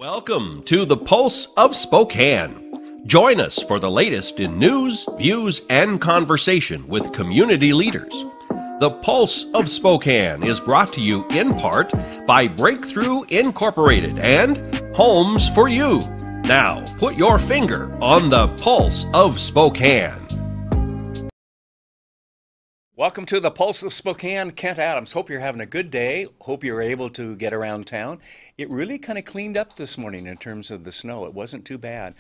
Welcome to the Pulse of Spokane. Join us for the latest in news, views, and conversation with community leaders. The Pulse of Spokane is brought to you in part by Breakthrough Incorporated and Homes for You. Now, put your finger on the Pulse of Spokane. Welcome to the Pulse of Spokane. Kent Adams. Hope you're having a good day. Hope you're able to get around town. It really kind of cleaned up this morning in terms of the snow. It wasn't too bad,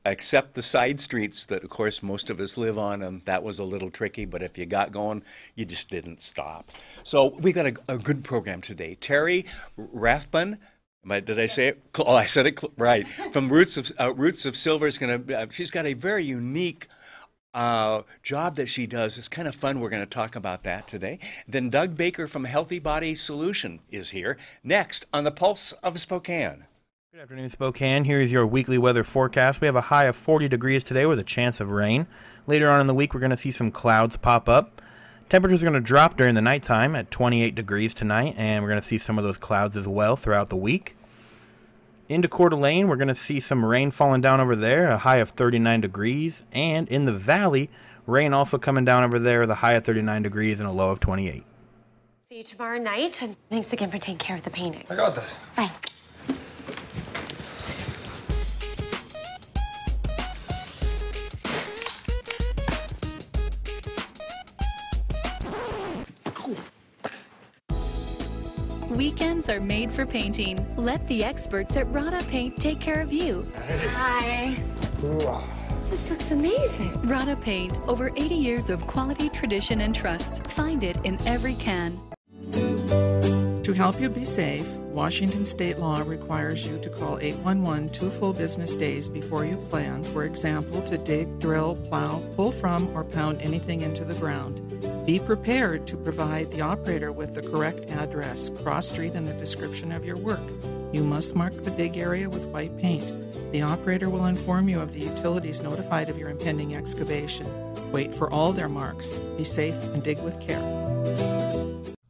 except the side streets that, of course, most of us live on, and that was a little tricky, but if you got going, you just didn't stop. So we got a good program today. Terry Rathbun, did I say it? Oh, I said it right. From Roots of Silver is going to, she's got a very unique job that she does. It's kind of fun. We're going to talk about that today. Then Doug Baker from Healthy Body Solution is here next on the Pulse of Spokane. Good afternoon, Spokane. Here is your weekly weather forecast. We have a high of 40 degrees today with a chance of rain. Later on in the week, we're going to see some clouds pop up. Temperatures are going to drop during the nighttime at 28 degrees tonight, and we're going to see some of those clouds as well throughout the week. Into Coeur d'Alene, we're going to see some rain falling down over there, a high of 39 degrees. And in the valley, rain also coming down over there, the high of 39 degrees and a low of 28. See you tomorrow night, and thanks again for taking care of the painting. I got this. Bye. Weekends are made for painting. Let the experts at Rada Paint take care of you. Hi. This looks amazing. Rada Paint, over 80 years of quality, tradition, and trust. Find it in every can. To help you be safe, Washington state law requires you to call 811 2 full business days before you plan, for example, to dig, drill, plow, pull from, or pound anything into the ground. Be prepared to provide the operator with the correct address, cross street, and the description of your work. You must mark the dig area with white paint. The operator will inform you of the utilities notified of your impending excavation. Wait for all their marks. Be safe and dig with care.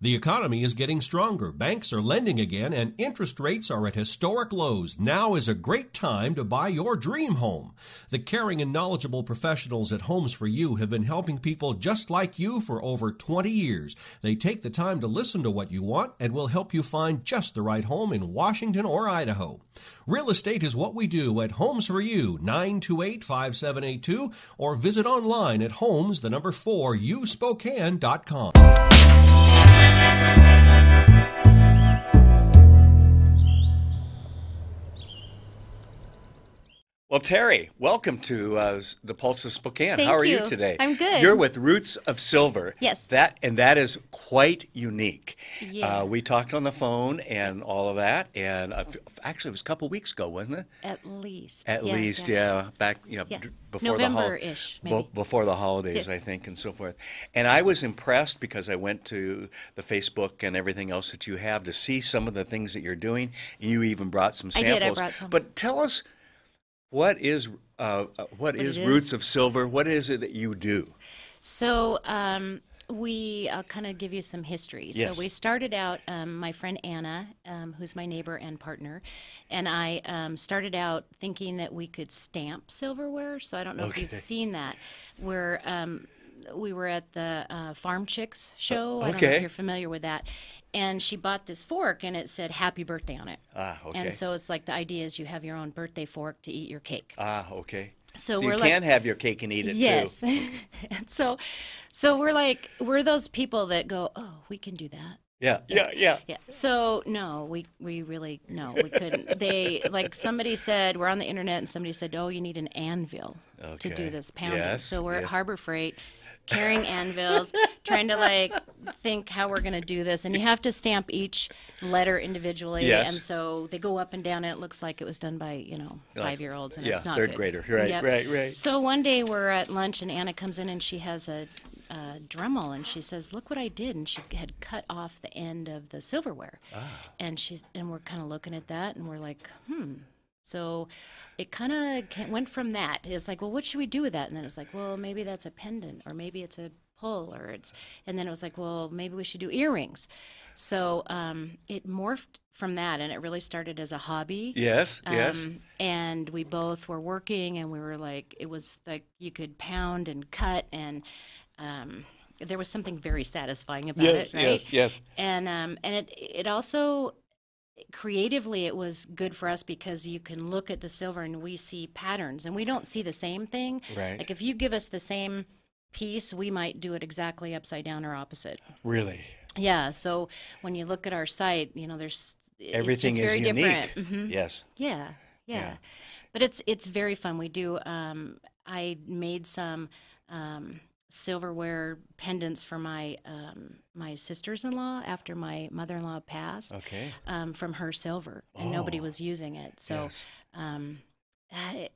The economy is getting stronger. Banks are lending again, and interest rates are at historic lows. Now is a great time to buy your dream home. The caring and knowledgeable professionals at Homes for You have been helping people just like you for over 20 years. They take the time to listen to what you want and will help you find just the right home in Washington or Idaho. Real estate is what we do at Homes for You, 928-5782, or visit online at homes4uspokane.com. Well, Terry, welcome to the Pulse of Spokane. Thank How are you. you today? I'm good. You're with Roots of Silver. Yes. That is quite unique. Yeah. We talked on the phone and all of that, and actually it was a couple weeks ago, wasn't it? At least. At least, yeah. Back, Yeah. before November-ish, maybe. before the holidays, Yeah. I think, and so forth. And I was impressed because I went to the Facebook and everything else that you have to see some of the things that you're doing. You even brought some I samples. did, I brought some. But tell us, what is Roots of Silver? What is it that you do? So I'll kind of give you some history. Yes. So we started out, my friend Anna, who's my neighbor and partner, and I started out thinking that we could stamp silverware. So I don't know if you've seen that. We were at the Farm Chicks show. I don't know if you're familiar with that. And she bought this fork, and it said "Happy Birthday" on it. And so it's like the idea is you have your own birthday fork to eat your cake. Okay. So you can have your cake and eat it yes. too. And so we're those people that go, oh, we can do that. Yeah. So no, we really no, we couldn't. They somebody said, we're on the internet, and somebody said, oh, you need an anvil to do this pounding. Yes, so we're at yes. Harbor Freight, carrying anvils, trying to think how we're going to do this, and you have to stamp each letter individually. Yes. And so they go up and down, and it looks like it was done by 5-year-olds, and it's not third good. grader. Right, Yep. right. So one day we're at lunch, and Anna comes in, and she has a Dremel, and she says, look what I did. And she had cut off the end of the silverware. And we're kind of looking at that, and we're like, So it kind of went from that. It's like, well, what should we do with that? And then it was like, well, maybe that's a pendant, or maybe it's a pull, and then it was like, well, maybe we should do earrings. So it morphed from that, and it really started as a hobby. Yes. And we both were working, and we were like, it was like you could pound and cut, and there was something very satisfying about it, right? Yes. And it also, creatively, it was good for us because you can look at the silver and we see patterns, and we don't see the same thing. Right. Like if you give us the same piece, we might do it exactly upside down or opposite. Really? Yeah. So when you look at our site, there's everything it's just is very unique. different. Mm-hmm. Yes. Yeah. But it's very fun. We do. I made some silverware pendants for my my sisters-in-law after my mother-in-law passed. Okay. From her silver, and nobody was using it. So. Yes.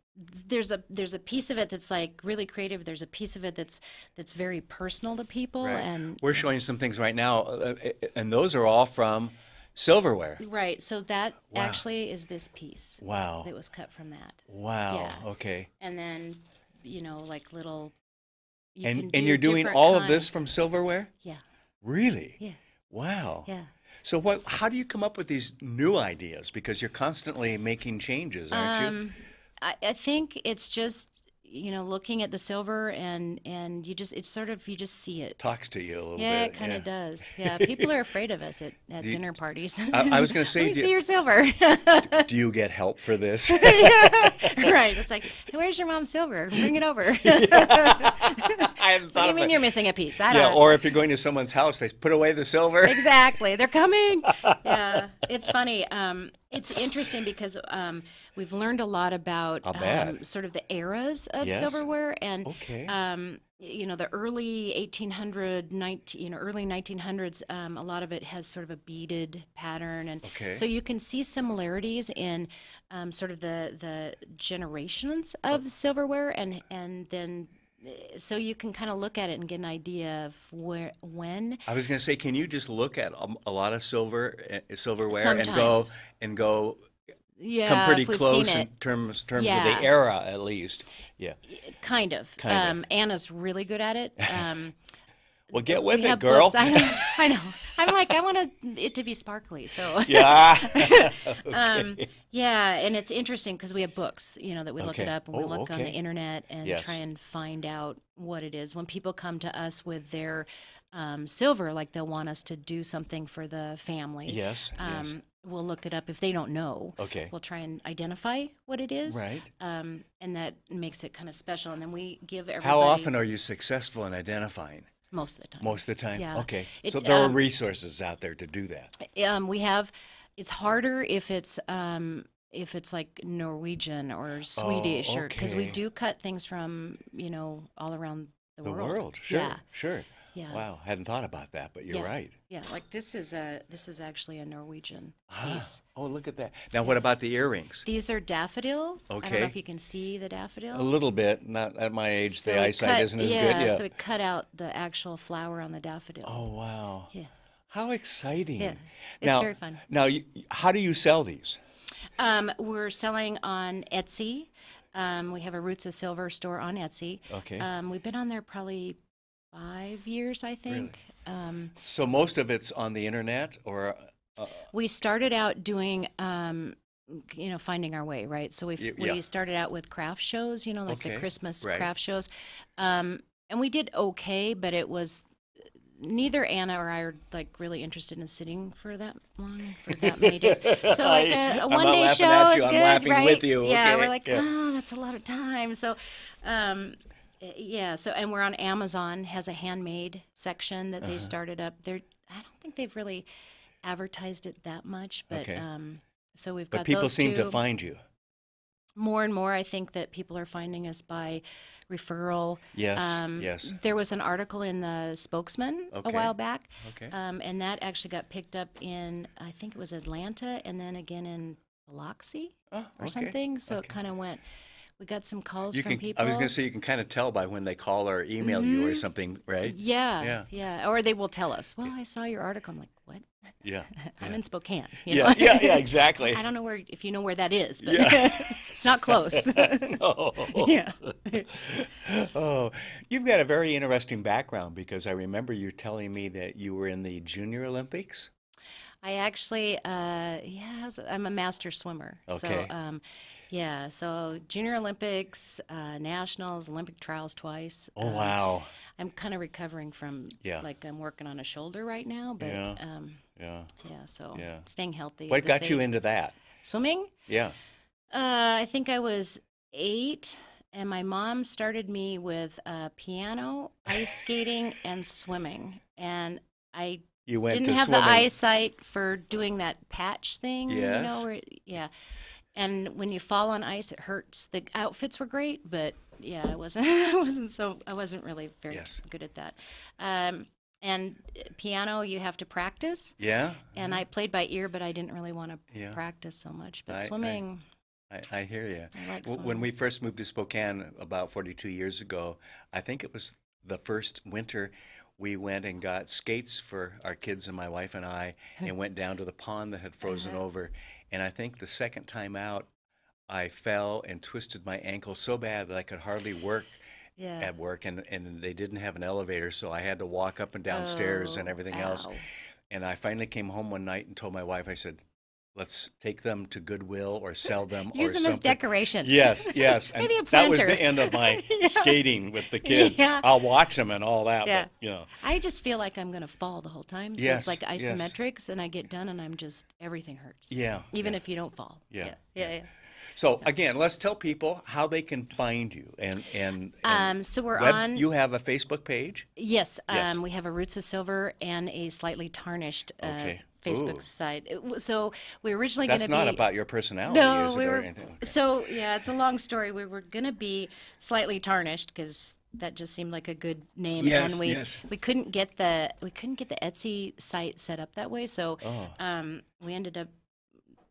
There's a piece of it that's like really creative. There's a piece of it that's very personal to people, Right. and We're showing some things right now, and those are all from silverware. right. So that actually is this piece. Wow. That was cut from that. Wow. Yeah. Okay. And then like little. And you're doing all of this from silverware? Yeah. Really? Yeah. Wow. Yeah. So how do you come up with these new ideas? Because you're constantly making changes, aren't you? I think it's just looking at the silver and you just see it. Talks to you a little bit. Yeah, it kind of does. Yeah, people are afraid of us at dinner parties. I was going to say, let me see your silver. do you get help for this? Yeah, right. It's like, hey, where's your mom's silver? Bring it over. I hadn't thought What do you of mean it. you're missing a piece? Or if you're going to someone's house, they put away the silver. Exactly. They're coming. Yeah, it's funny. It's interesting because we've learned a lot about sort of the eras of silverware, and the early 1800, early 1900s. A lot of it has sort of a beaded pattern, and so you can see similarities in sort of the generations of silverware, and then. So you can kind of look at it and get an idea of when. I was going to say, can you just look at a lot of silverware Sometimes. and go Yeah, come pretty if we've close seen in it. terms of Yeah. the era, at least? Yeah. Kind of. Anna's really good at it. Well, get with we it, have girl. books. I know. I'm like, I want it to be sparkly. So Yeah. yeah, and it's interesting because we have books, that we look it up and we look on the okay. internet and Yes. try and find out what it is. When people come to us with their silver, like they'll want us to do something for the family. Yes. Yes. We'll look it up if they don't know. Okay. We'll try and identify what it is. Right. And that makes it kind of special. And then we give everybody. How often are you successful in identifying? Most of the time. Most of the time? Yeah. Okay. It, So there are resources out there to do that. We have. It's harder if it's like Norwegian or Swedish, or because we okay. do cut things from all around the world. The world, sure, Yeah. sure. Yeah. Wow, hadn't thought about that, but you're Yeah. right. Yeah, like this is actually a Norwegian piece. Oh, look at that. Now, what about the earrings? These are daffodil. I don't Okay. know if you can see the daffodil. A little bit. Not at my age, So the we eyesight cut- isn't as yeah, good yet. so we cut out the actual flower on the daffodil. Oh, wow. Yeah. How exciting. Yeah, it's now, very fun. Now, how do you sell these? We're selling on Etsy. We have a Roots of Silver store on Etsy. Okay. We've been on there probably 5 years, I think. So most of it's on the internet, or We started out doing, finding our way, right? So Yeah. we started out with craft shows, like the Okay, Christmas right. craft shows. And we did okay, but it was neither Anna or I are like really interested in sitting for that long, for that many days. So like a I'm not one-day laughing show at is you, I'm good, laughing right? with you. Yeah, Okay, we're like, yeah. oh, that's a lot of time. So, yeah. So, and we're on Amazon, has a handmade section that Uh-huh. they started up. I don't think they've really advertised it that much, but Okay. so we've got but people those seem to two. find you. More and more, I think that people are finding us by referral. Yes, yes. There was an article in the Spokesman a Okay. while back, Okay. and that actually got picked up in, I think it was Atlanta, and then again in Biloxi Oh, or okay. something. So it Okay. kind of went we got some calls You from can. people. I was going to say you can kind of tell by when they call or email you or something, right? Yeah. Or they will tell us, well, I saw your article. I'm like, what? Yeah. I'm in Spokane. Yeah, yeah, exactly. I don't know if you know where that is, but Yeah. it's not close. No. Yeah. Oh, you've got a very interesting background because I remember you telling me that you were in the Junior Olympics. I actually, I'm a master swimmer. Okay. So, so Junior Olympics, Nationals, Olympic trials twice. Oh, wow. I'm kind of recovering from, I'm working on a shoulder right now, but so staying healthy. What at this got you age. into that? Swimming? Yeah. I think I was 8, and my mom started me with piano, ice skating, and swimming. And I didn't have the eyesight for doing that patch thing. Yes. And when you fall on ice, it hurts. The outfits were great, but I wasn't really very good at that. And piano, you have to practice. Yeah. And I played by ear, but I didn't really want to practice so much. But swimming. I hear you. I like swimming. When we first moved to Spokane about 42 years ago, I think it was the first winter, we went and got skates for our kids and my wife and I and went down to the pond that had frozen over. And I think the second time out, I fell and twisted my ankle so bad that I could hardly work at work. And they didn't have an elevator, so I had to walk up and down stairs and everything else. And I finally came home one night and told my wife, I said, let's take them to Goodwill or sell them Use or them something. as decoration. Yes. And Maybe a that was planter. the end of my skating with the kids. Yeah. I'll watch them and all that. Yeah. But, I just feel like I'm going to fall the whole time. So it's like isometrics, and I get done, and I'm just, everything hurts. Yeah. Even if you don't fall. Yeah. So again, let's tell people how they can find you. And so we're on. You have a Facebook page? Yes. We have a Roots of Silver and a Slightly Tarnished Facebook site. So we originally going to be. That's not about your personality, is it? We were. Or anything? Okay. So it's a long story. We were going to be Slightly Tarnished because that just seemed like a good name, and we couldn't get the Etsy site set up that way. So we ended up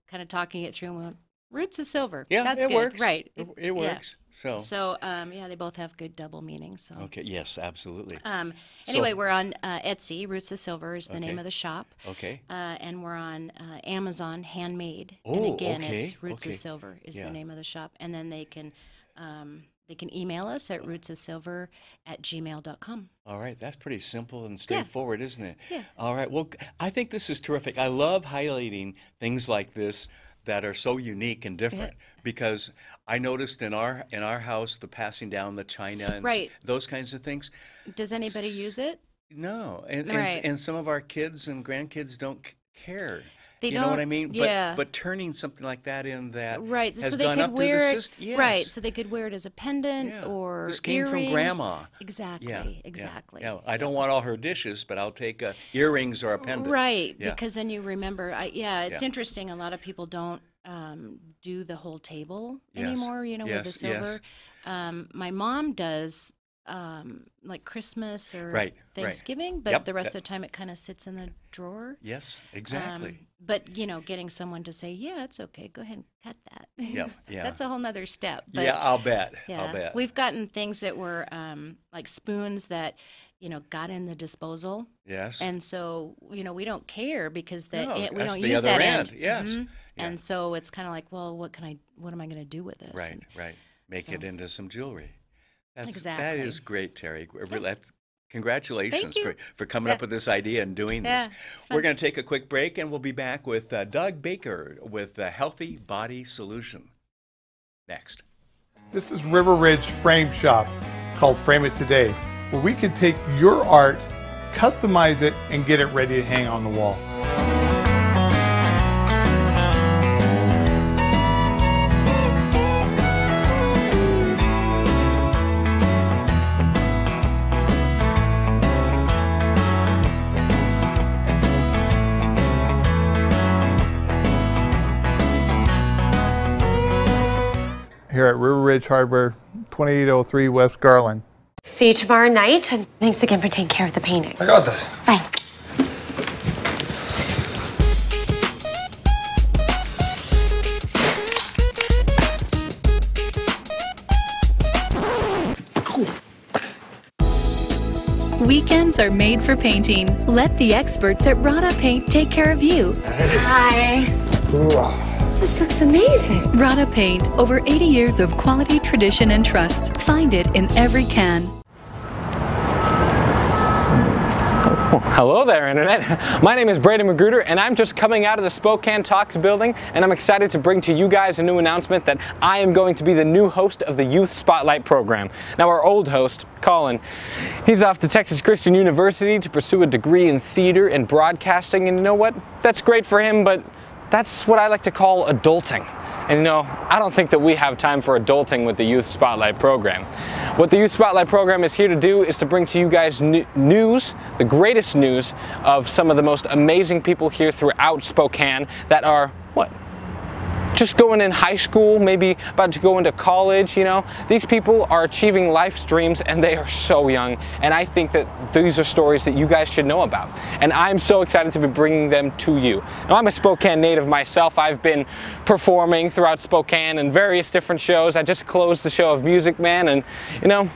kind of talking it through, and we went, Roots of Silver. Yeah, that's it good. works. Right. It works. So they both have good double meanings. So. Okay. Yes, absolutely. Anyway, we're on Etsy. Roots of Silver is the name of the shop. Okay. And we're on Amazon Handmade. Oh, and again, okay. it's Roots of Silver is the name of the shop. And then they can email us at rootsofsilver@gmail.com. All right, that's pretty simple and straightforward, isn't it? Yeah. All right. Well, I think this is terrific. I love highlighting things like this that are so unique and different because I noticed in our house the passing down the china and those kinds of things. Does anybody use it? No, and some of our kids and grandkids don't care. They you don't, know what I mean? Yeah. But turning something like that in that so has they gone could up wear through the it. system. Yes. Right, so they could wear it as a pendant or this came earrings. from Grandma. Exactly. Yeah. I don't want all her dishes, but I'll take earrings or a pendant. Right, because then you remember. It's interesting. A lot of people don't do the whole table anymore. With the silver. My mom does. Like Christmas or Thanksgiving, but the rest of the time it kind of sits in the drawer. Yes, exactly. But getting someone to say, "Yeah, it's okay. Go ahead and cut that." Yeah. That's a whole nother step. But, I'll bet. Yeah, I'll bet. We've gotten things that were like spoons that got in the disposal. Yes. And so we don't care because we that's don't the use other that end. end. Yes. Mm-hmm. Yeah. And so it's kind of like, well, what am I going to do with this? Right. Make it into some jewelry. Exactly. That is great, Terry. Congratulations Thank you. for coming up with this idea and doing this. We're going to take a quick break, and we'll be back with Doug Baker with the Healthy Body Solution next. This is River Ridge Frame Shop, called Frame It Today, where we can take your art, customize it, and get it ready to hang on the wall. Here at River Ridge Hardware, 2803 West Garland. See you tomorrow night, and thanks again for taking care of the painting. I got this. Bye. Weekends are made for painting. Let the experts at Rada Paint take care of you. Hi. This looks amazing. Rada Paint, over 80 years of quality, tradition, and trust. Find it in every can. Hello there, Internet. My name is Braden Magruder, and I'm just coming out of the Spokane Talks building, and I'm excited to bring to you guys a new announcement that I am going to be the new host of the Youth Spotlight program. Now, our old host, Colin, he's off to Texas Christian University to pursue a degree in theater and broadcasting, and you know what? That's great for him, but that's what I like to call adulting. And you know, I don't think that we have time for adulting with the Youth Spotlight program. What the Youth Spotlight program is here to do is to bring to you guys news, the greatest news of some of the most amazing people here throughout Spokane that are, just going in high school, maybe about to go into college, you know. These people are achieving life's dreams and they are so young. And I think that these are stories that you guys should know about. And I'm so excited to be bringing them to you. Now, I'm a Spokane native myself. I've been performing throughout Spokane in various different shows. I just closed the show of Music Man, and you know,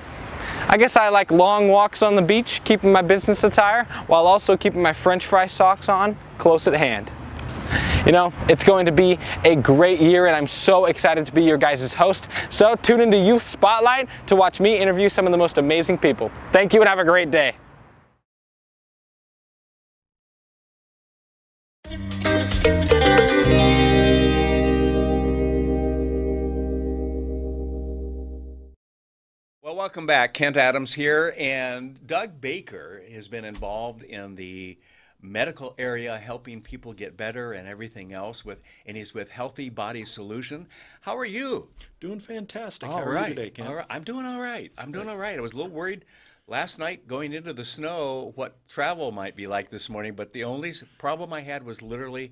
I guess I like long walks on the beach, keeping my business attire, while also keeping my French fry socks on close at hand. You know, it's going to be a great year, and I'm so excited to be your guys' host. So tune into Youth Spotlight to watch me interview some of the most amazing people. Thank you and have a great day. Well, welcome back. Kent Adams here, and Doug Baker has been involved in the medical area, helping people get better and everything else, and he's with Healthy Body Solution. How are you? Doing fantastic. All How right. are you today, Ken? All right. I'm doing all right. I was a little worried last night going into the snow what travel might be like this morning, but the only problem I had was literally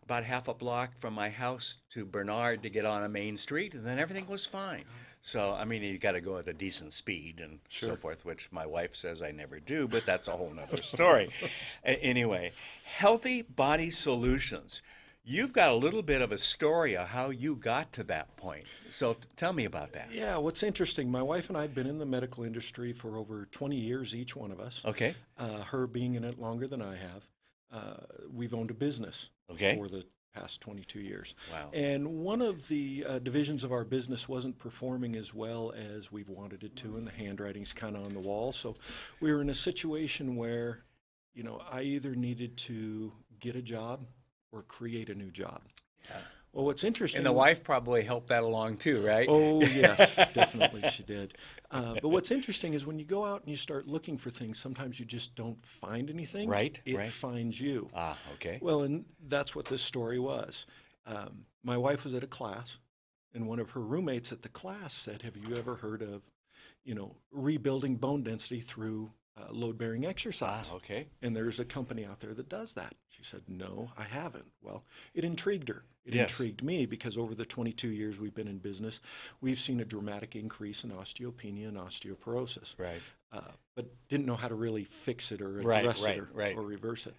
about half a block from my house to Bernard to get on a main street, and then everything was fine. So, I mean, you got to go at a decent speed and so forth, which my wife says I never do, but that's a whole nother story. Anyway, Healthy Body Solutions. You've got a little bit of a story of how you got to that point. So tell me about that. Yeah, what's interesting, my wife and I have been in the medical industry for over 20 years, each one of us. Okay. Her being in it longer than I have. We've owned a business for the past 22 years. Wow. And one of the divisions of our business wasn't performing as well as we've wanted it to, and the handwriting's kind of on the wall. So we were in a situation where, you know, I either needed to get a job or create a new job. Yeah. Well, what's interesting... And the wife probably helped that along too, right? Oh, yes, definitely she did. But what's interesting is when you go out and you start looking for things, sometimes you just don't find anything. Right, It finds you. Ah, okay. Well, and that's what this story was. My wife was at a class, and one of her roommates at the class said, have you ever heard of, you know, rebuilding bone density through load-bearing exercise? Ah, okay. And there's a company out there that does that. She said, no, I haven't. Well, it intrigued her. It intrigued me because over the 22 years we've been in business, we've seen a dramatic increase in osteopenia and osteoporosis. Right. But didn't know how to really fix it or address it or reverse it.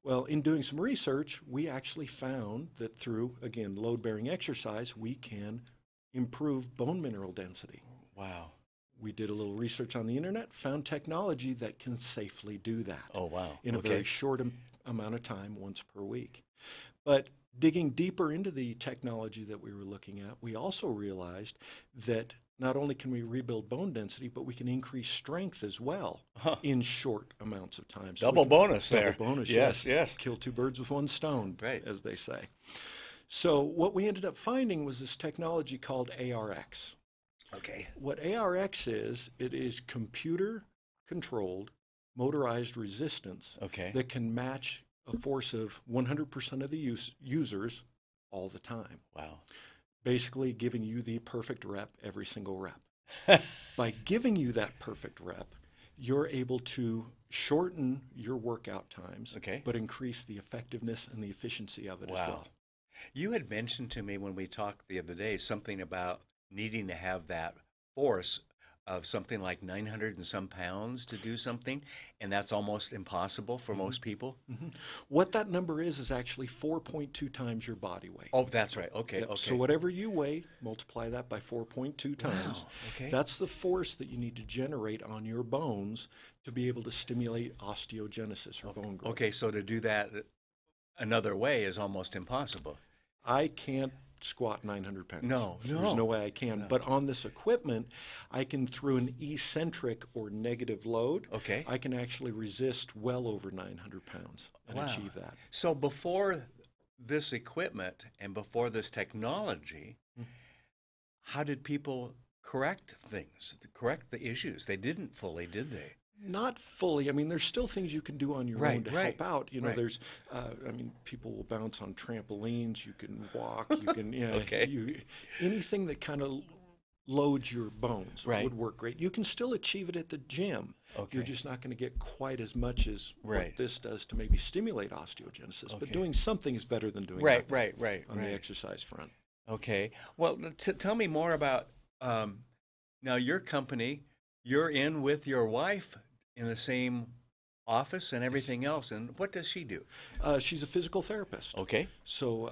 Well, in doing some research, we actually found that through, again, load-bearing exercise, we can improve bone mineral density. Wow. We did a little research on the internet, found technology that can safely do that. Oh, wow. In a very short amount of time, once per week. But digging deeper into the technology that we were looking at, we also realized that not only can we rebuild bone density, but we can increase strength as well in short amounts of time. So double bonus there. Double bonus, yes. Kill two birds with one stone, right, as they say. So what we ended up finding was this technology called ARX. Okay. What ARX is, it is computer-controlled motorized resistance that can match a force of 100% of the users all the time. Wow. Basically giving you the perfect rep every single rep. By giving you that perfect rep, you're able to shorten your workout times, but increase the effectiveness and the efficiency of it as well. You had mentioned to me when we talked the other day something about needing to have that force of something like 900 and some pounds to do something, and that's almost impossible for most people. What that number is actually 4.2 times your body weight. Oh, that's right. Okay, Yep. okay. So whatever you weigh, multiply that by 4.2 times. Wow, okay. That's the force that you need to generate on your bones to be able to stimulate osteogenesis or bone growth. Okay, so to do that another way is almost impossible. I can't squat 900 pounds. No. There's no way I can. But on this equipment, I can, through an eccentric or negative load, Okay. I can actually resist well over 900 pounds and Wow. achieve that. So before this equipment and before this technology, how did people correct things, correct the issues? They didn't fully, did they? Not fully. I mean, there's still things you can do on your own to help out. You know, there's, I mean, people will bounce on trampolines. You can walk. You can, anything that kind of loads your bones would work great. You can still achieve it at the gym. Okay. You're just not going to get quite as much as what Right. this does to maybe stimulate osteogenesis. But doing something is better than doing Right, nothing right, on the exercise front. Okay. Well, tell me more about now your company. You're in with your wife in the same office and everything else. And what does she do? She's a physical therapist. Okay. So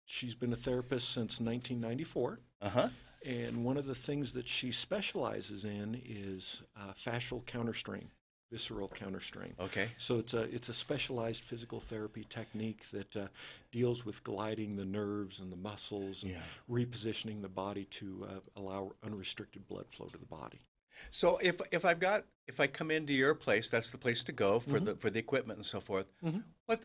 she's been a therapist since 1994. Uh-huh. And one of the things that she specializes in is fascial counterstrain, visceral counterstrain. Okay. So it's a specialized physical therapy technique that deals with gliding the nerves and the muscles and repositioning the body to allow unrestricted blood flow to the body. So if I come into your place, that's the place to go for the equipment and so forth.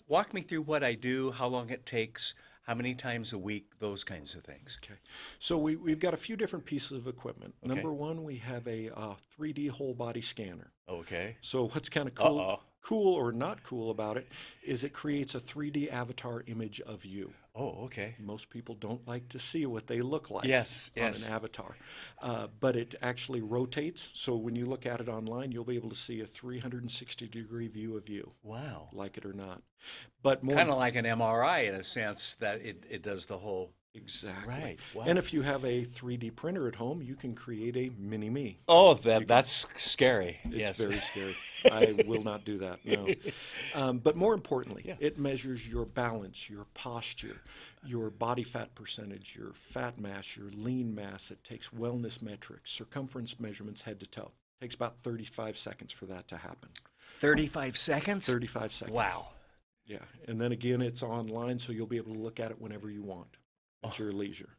Walk me through what I do, how long it takes, how many times a week, those kinds of things. Okay. So we've got a few different pieces of equipment. Okay. Number one, we have a 3D whole body scanner. Okay. So what's kind of cool or not cool about it is it creates a 3D avatar image of you. Oh, okay. Most people don't like to see what they look like Yes. on an avatar. But it actually rotates. So when you look at it online, you'll be able to see a 360-degree view of you. Wow. Like it or not. But more kind of like an MRI in a sense that it does the whole. Exactly. Right. Wow. And if you have a 3D printer at home, you can create a mini-me. Oh, that's scary. It's yes. very scary. I will not do that, no. But more importantly, it measures your balance, your posture, your body fat percentage, your fat mass, your lean mass. It takes wellness metrics, circumference measurements head to toe. It takes about 35 seconds for that to happen. 35 seconds? 35 seconds. Wow. Yeah. And then again, it's online, so you'll be able to look at it whenever you want. At your leisure.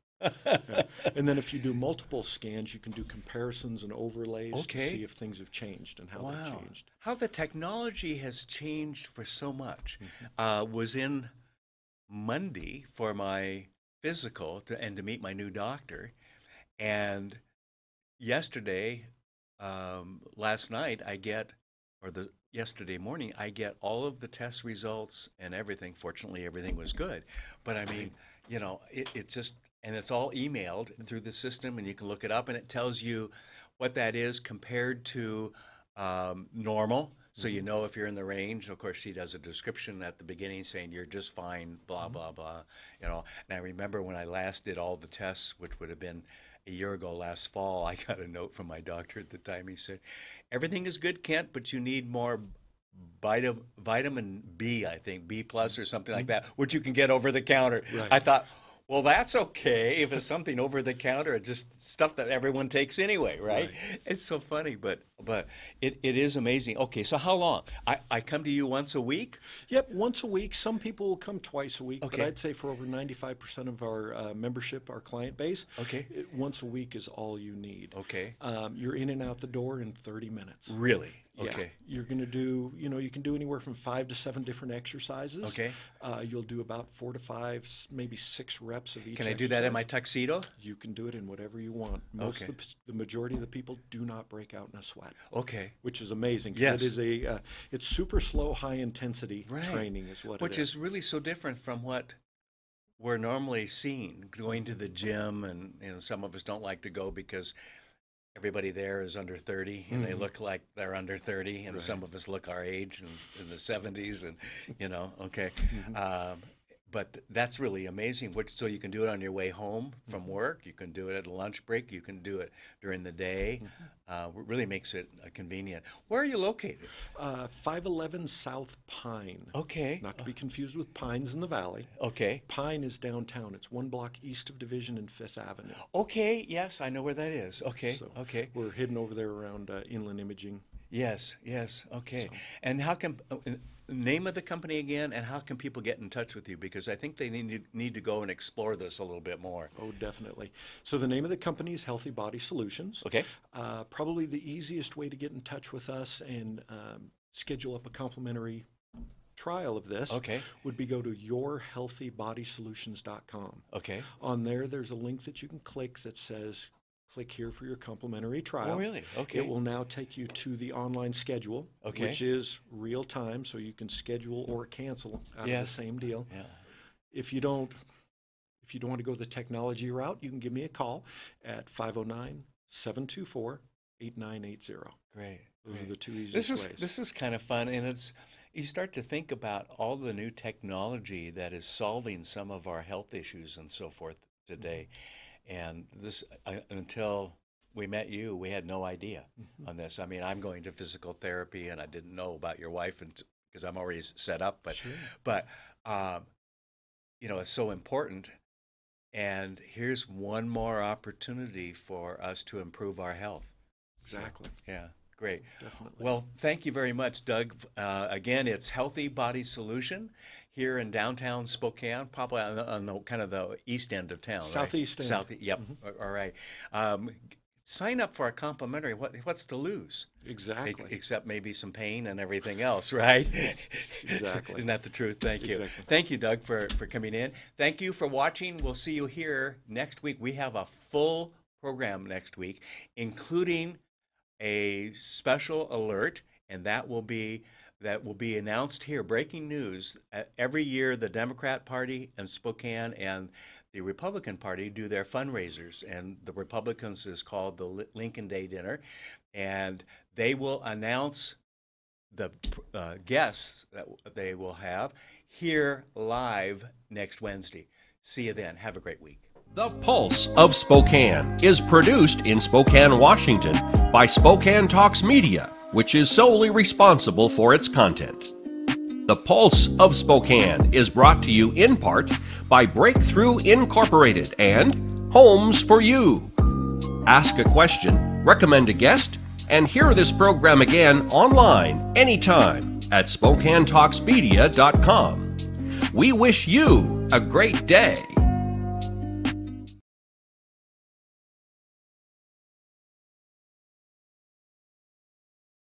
And then if you do multiple scans, you can do comparisons and overlays to see if things have changed and how they've changed. How the technology has changed for so much. Was in Monday for my physical and to meet my new doctor. And yesterday, last night, yesterday morning, I get all of the test results and everything. Fortunately, everything was good. But I mean, you know, it just, and it's all emailed through the system, and you can look it up, and it tells you what that is compared to normal. So you know if you're in the range. Of course, she does a description at the beginning saying you're just fine, blah, blah, blah. You know, and I remember when I last did all the tests, which would have been a year ago last fall, I got a note from my doctor at the time. He said, everything is good, Kent, but you need more vitamin B, I think, B plus or something like that, which you can get over the counter. Right. I thought, well, that's okay if it's something over the counter. It's just stuff that everyone takes anyway, right? It's so funny, but it is amazing. Okay, so how long? I come to you once a week? Yep, once a week. Some people will come twice a week, Okay. but I'd say for over 95% of our membership, our client base, Okay. Once a week is all you need. Okay. You're in and out the door in 30 minutes. Really? Yeah. Okay. You're going to do, you can do anywhere from 5 to 7 different exercises. Okay. You'll do about 4 to 5, maybe 6 reps of each Can I do that in my tuxedo? You can do it in whatever you want. The majority of the people do not break out in a sweat. Okay. Which is amazing. 'Cause Yes. It is it's super slow, high intensity training is what Which it is. is really so different from what we're normally seeing, going to the gym, and some of us don't like to go because everybody there is under 30 and they look like they're under 30, and some of us look our age and in the 70s, and okay. But that's really amazing. So you can do it on your way home from work. You can do it at a lunch break. You can do it during the day. It really makes it convenient. Where are you located? 511 South Pine. Okay. Not to be confused with Pines in the Valley. Okay. Pine is downtown. It's 1 block east of Division and 5th Avenue. Okay. Yes, I know where that is. Okay. So okay. We're hidden over there around Inland Imaging. Yes. Yes. Okay. So. And how can name of the company again, and how can people get in touch with you? Because I think they need to go and explore this a little bit more. Oh, definitely. So the name of the company is Healthy Body Solutions. Okay. Probably the easiest way to get in touch with us and schedule up a complimentary trial of this would be go to yourhealthybodysolutions.com. Okay. On there's a link that you can click that says, click here for your complimentary trial. Oh, really? Okay. It will now take you to the online schedule, which is real time, so you can schedule or cancel out of the same deal. Yeah. If you don't want to go the technology route, you can give me a call at 509-724-8980. Great. Those are the two easiest ways. This is kind of fun, and you start to think about all the new technology that is solving some of our health issues and so forth today. And this, until we met you, we had no idea on this. I mean, I'm going to physical therapy, and I didn't know about your wife because I'm already set up. But, sure. but it's so important. And here's one more opportunity for us to improve our health. Exactly. So, yeah. Great. Definitely. Well, thank you very much, Doug. Again, it's Healthy Body Solution here in downtown Spokane, probably on the kind of the east end of town. Southeast end. Yep. All right. Sign up for a complimentary. What's to lose? Exactly. Except maybe some pain and everything else, right? Exactly. Isn't that the truth? Thank you. Exactly. Thank you, Doug, for coming in. Thank you for watching. We'll see you here next week. We have a full program next week, including a special alert, and that will be announced here. Breaking news. Every year, the Democrat Party in Spokane and the Republican Party do their fundraisers, and the Republicans is called the Lincoln Day Dinner, and they will announce the guests that they will have here live next Wednesday. See you then. Have a great week. The Pulse of Spokane is produced in Spokane, Washington by Spokane Talks Media, which is solely responsible for its content. The Pulse of Spokane is brought to you in part by Breakthrough Incorporated and Homes for You. Ask a question, recommend a guest, and hear this program again online anytime at SpokaneTalksMedia.com. We wish you a great day.